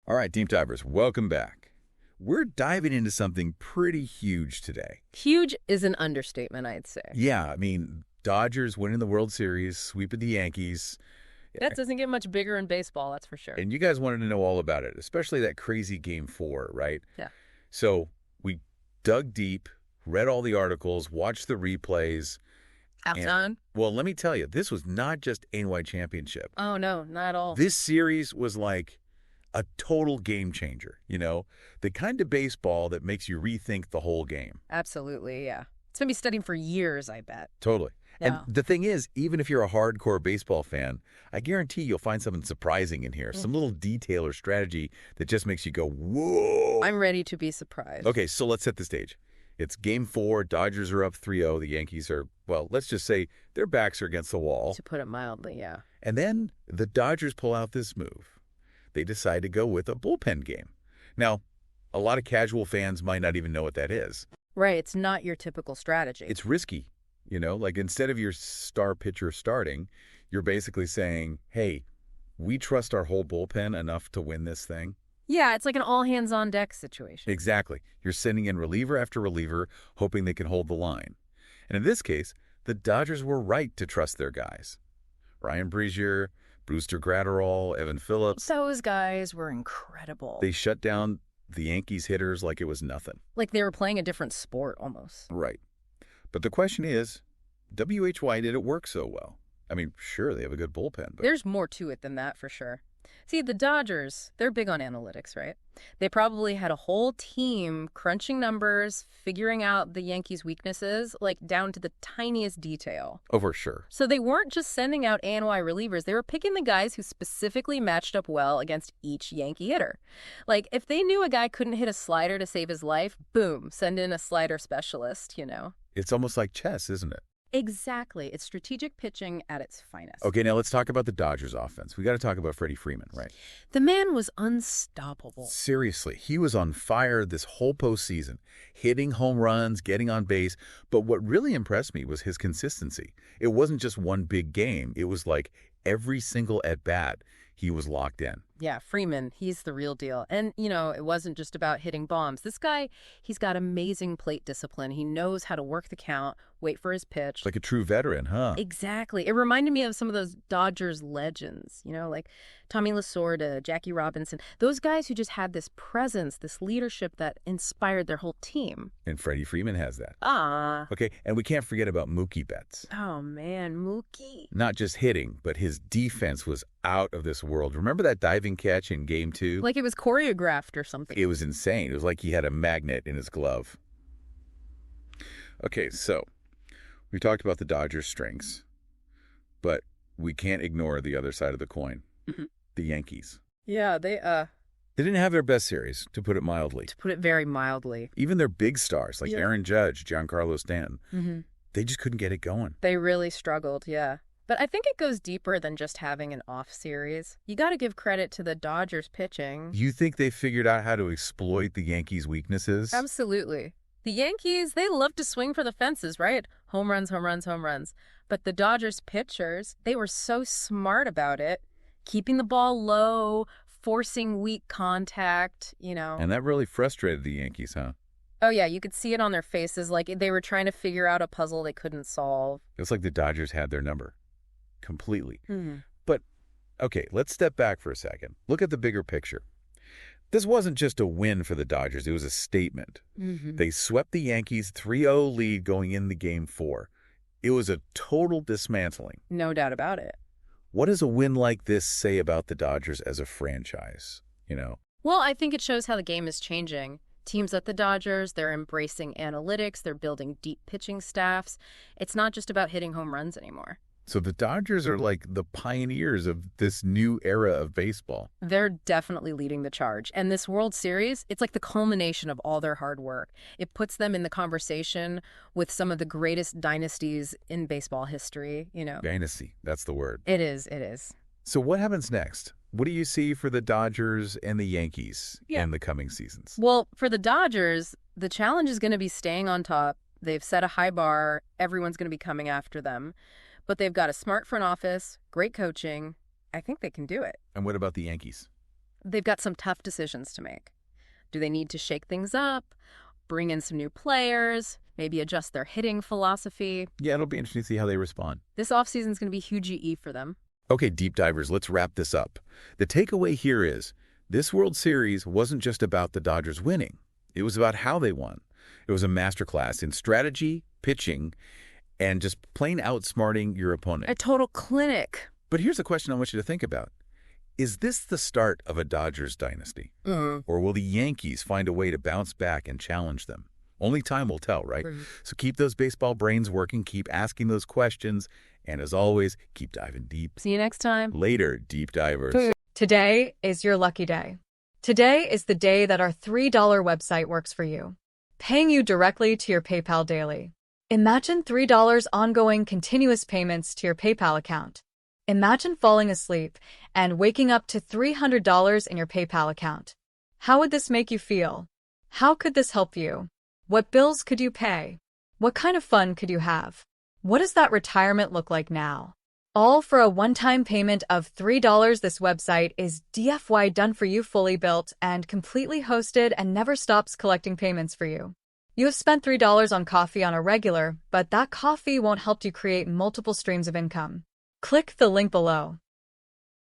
All right, Deep Divers, welcome back. We're diving into something pretty huge today. Huge is an understatement, I'd say. Yeah, I mean, Dodgers winning the World Series, sweeping the Yankees. That doesn't get much bigger in baseball, that's for sure. And you guys wanted to know all about it, especially that crazy Game 4, right? Yeah. So we dug deep, read all the articles, watched the replays. Outside? Well, let me tell you, this was not just ANY Championship. Oh, no, not at all. This series was like a total game changer, you know? The kind of baseball that makes you rethink the whole game. Absolutely, yeah. It's going to be studying for years, I bet. Totally. Yeah. And the thing is, even if you're a hardcore baseball fan, I guarantee you'll find something surprising in here, some little detail or strategy that just makes you go, whoa. I'm ready to be surprised. Okay, so let's set the stage. It's Game 4. Dodgers are up 3-0. The Yankees are, well, let's just say their backs are against the wall. To put it mildly, yeah. And then the Dodgers pull out this move. They decide to go with a bullpen game. Now, a lot of casual fans might not even know what that is. Right, it's not your typical strategy. It's risky, you know? Like, instead of your star pitcher starting, you're basically saying, hey, we trust our whole bullpen enough to win this thing. Yeah, it's like an all-hands-on-deck situation. Exactly. You're sending in reliever after reliever, hoping they can hold the line. And in this case, the Dodgers were right to trust their guys. Ryan Brazier, Brewster Gratterall, Evan Phillips. Those guys were incredible. They shut down the Yankees hitters like it was nothing. Like they were playing a different sport, almost. Right. But the question is, why did it work so well? I mean, sure, they have a good bullpen, but There's more to it than that, for sure. See, the Dodgers, they're big on analytics, right? They probably had a whole team crunching numbers, figuring out the Yankees' weaknesses, like down to the tiniest detail. oh, for sure. So they weren't just sending out ANY relievers. They were picking the guys who specifically matched up well against each Yankee hitter. Like, if they knew a guy couldn't hit a slider to save his life, boom, send in a slider specialist, you know? It's almost like chess, isn't it? Exactly. It's strategic pitching at its finest. Okay, now let's talk about the Dodgers offense. We got to talk about Freddie Freeman, right? The man was unstoppable. Seriously, he was on fire this whole postseason, hitting home runs, getting on base. But what really impressed me was his consistency. It wasn't just one big game. It was like every single at-bat, he was locked in. Yeah, Freeman, he's the real deal. And, you know, it wasn't just about hitting bombs. This guy, he's got amazing plate discipline. He knows how to work the count, wait for his pitch. Like a true veteran, huh? Exactly. It reminded me of some of those Dodgers legends, you know, like Tommy Lasorda, Jackie Robinson, those guys who just had this presence, this leadership that inspired their whole team. And Freddie Freeman has that. Ah. Okay, and we can't forget about Mookie Betts. Oh, man, Mookie. Not just hitting, but his defense was out of this world. Remember that diving catch in Game 2? Like it was choreographed or something. It was insane. It was like he had a magnet in his glove. Okay, so we talked about the Dodgers' strengths, but we can't ignore the other side of the coin, the Yankees. Yeah, They didn't have their best series, to put it mildly. to put it very mildly. Even their big stars, like Yeah. Aaron Judge, Giancarlo Stanton, they just couldn't get it going. They really struggled, yeah. But I think it goes deeper than just having an off series. You got to give credit to the Dodgers pitching. You think they figured out how to exploit the Yankees' weaknesses? Absolutely. The Yankees, they love to swing for the fences, right? Home runs, home runs, home runs. But the Dodgers pitchers, they were so smart about it, keeping the ball low, forcing weak contact, you know. And that really frustrated the Yankees, huh? Oh, yeah, you could see it on their faces, like they were trying to figure out a puzzle they couldn't solve. It's like the Dodgers had their number. Completely. But, okay, let's step back for a second. Look at the bigger picture. This wasn't just a win for the Dodgers. It was a statement. They swept the Yankees 3-0 lead going into Game 4. It was a total dismantling. No doubt about it. What does a win like this say about the Dodgers as a franchise, you know? Well, I think it shows how the game is changing. Teams at the Dodgers, they're embracing analytics, they're building deep pitching staffs. It's not just about hitting home runs anymore. So the Dodgers are like the pioneers of this new era of baseball. They're definitely leading the charge. And this World Series, it's like the culmination of all their hard work. It puts them in the conversation with some of the greatest dynasties in baseball history, you know. Dynasty, that's the word. It is, it is. So what happens next? What do you see for the Dodgers and the Yankees in the coming seasons? Well, for the Dodgers, the challenge is going to be staying on top. They've set a high bar. Everyone's going to be coming after them. But they've got a smart front office, great coaching. I think they can do it. And what about the Yankees? They've got some tough decisions to make. Do they need to shake things up, bring in some new players, maybe adjust their hitting philosophy? Yeah, it'll be interesting to see how they respond. This offseason is going to be huge GE for them. Okay, deep divers, let's wrap this up. The takeaway here is this World Series wasn't just about the Dodgers winning. It was about how they won. It was a masterclass in strategy, pitching, and just plain outsmarting your opponent. A total clinic. But here's a question I want you to think about. Is this the start of a Dodgers dynasty? Or will the Yankees find a way to bounce back and challenge them? Only time will tell, right? So keep those baseball brains working, keep asking those questions, and as always, keep diving deep. See you next time. Later, deep divers. Today is your lucky day. Today is the day that our $3 website works for you, paying you directly to your PayPal daily. Imagine $3 ongoing continuous payments to your PayPal account. Imagine falling asleep and waking up to $300 in your PayPal account. How would this make you feel? How could this help you? What bills could you pay? What kind of fun could you have? What does that retirement look like now? All for a one-time payment of $3. This website is DFY done for you, fully built and completely hosted, and never stops collecting payments for you. You have spent $3 on coffee on a regular, but that coffee won't help you create multiple streams of income. Click the link below.